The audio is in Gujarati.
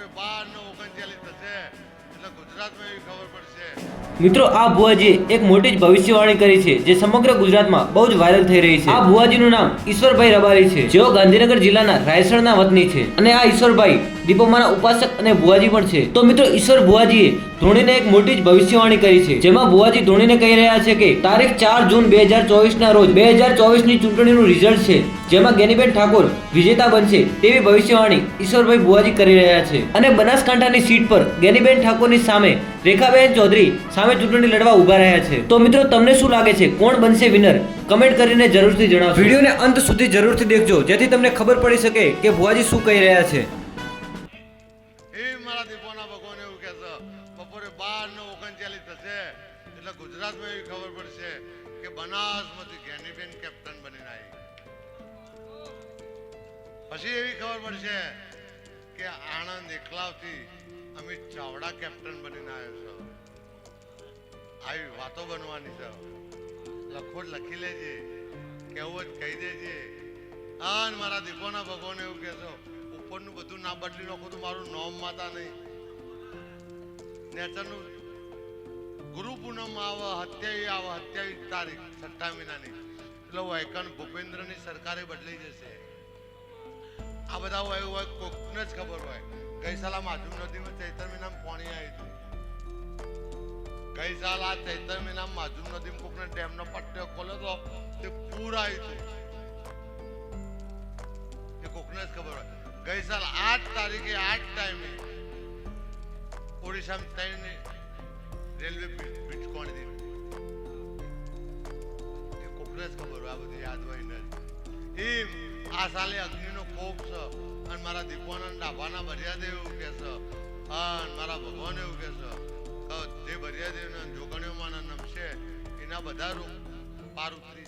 બપોરે 12:39 થશે એટલે ગુજરાતમાં એવી ખબર પડશે। મિત્રો આ ભુવાજીએ એક મોટી જ ભવિષ્યવાણી કરી છે જે સમગ્ર ગુજરાતમાં બહુ જ વાયરલ થઈ રહી છે। આ ભુવાજીનું નામ ઈશ્વરભાઈ રબારી છે, જેઓ ગાંધીનગર જિલ્લાના રાયસણના વતની છે અને આ ઈશ્વરભાઈ દીપોમાના ઉપાસક અને ભુવાજી પણ છે। તો મિત્રો ઈશ્વર ભુવાજીએ ધોનીને એક મોટી જ ભવિષ્યવાણી કરી છે, જેમાં ભુવાજી ધોનીને કહી રહ્યા છે કે તારીખ 4 જૂન 2024 ના રોજ 2024 ની ચૂંટણીનું રિઝલ્ટ છે, જેમાં ગેનીબેન ઠાકોર વિજેતા બનશે તેવી ભવિષ્યવાણી ઈશ્વરભાઈ ભુવાજી કરી રહ્યા છે અને બનાસકાંઠાની સીટ પર ગેનીબેન ઠાકોરની સામે રેખાબેન ચૌધરી સામે ચૂંટણી લડવા ઉભા રહ્યા છે। તો મિત્રો તમને શું લાગે છે, કોણ બનશે વિનર? કમેન્ટ કરીને જરૂરથી જણાવજો। વિડીયોને અંત સુધી જરૂરથી દેખજો જેથી તમને ખબર પડી શકે કે ભુવાજી શું કહી રહ્યા છે। એ મારા દીપોના ભગવાન એવું કહે છે બપોરે 12:39 થશે એટલે ગુજરાતમાં એવી ખબર પડશે કે બનાસમાંથી ગેનીબેન કેપ્ટન બનીને આવી। પછી એવી ખબર પડશે કે આણંદ એકલાવથી અમિત ચાવડા કેપ્ટન બનીને આવ્યો છે। આવી વાતો બનવાની છે, લખોટ લખી લેજે, કેવું જ કહી દેજે। અને મારા દીપોના ભગવાન એવું કહે છે ઉપરનું બધું ના બદલી નાખો તો મારું નામ માતા નહીં। નેચરનું ગુરુ પૂનમ આવે, 27 તારીખ 6 મહિનાની એટલે વૈકન ભૂપેન્દ્રની સરકારે બદલાઈ જશે। આ બધા હોય હોય કોકને જ ખબર હોય। ગઈ સાલ આ માધુમ નદીમાં ચૈત્ર મહિનામાં પાણી આવ્યું હતું। ગઈ સાલ આ ચૈત્ર મહિનામાં માધુમ નદીમાં કોકને ડેમનો પટ્ટો ખોલ્યો તો તે પૂર આવ્યું હતું, એ કોકને જ ખબર હોય। ગઈ સાલ 8 તારીખે 8 ટાઈમે ઓડિશામાં 3 રેલવે બ્રિજ કોણી દીધી, એ કોકને જ ખબર હોય। આ બધી યાદ હોય ને એમ આ સાલે અગ્નિનો કોપ છે અને મારા દીપોના ડાભાના ભર્યાદેવ એવું કે છે અને મારા ભગવાન એવું કે છે જે ભર્યાદેવના જોગણીઓમાં નમશે એના બધા રૂપ પાર ઉતરી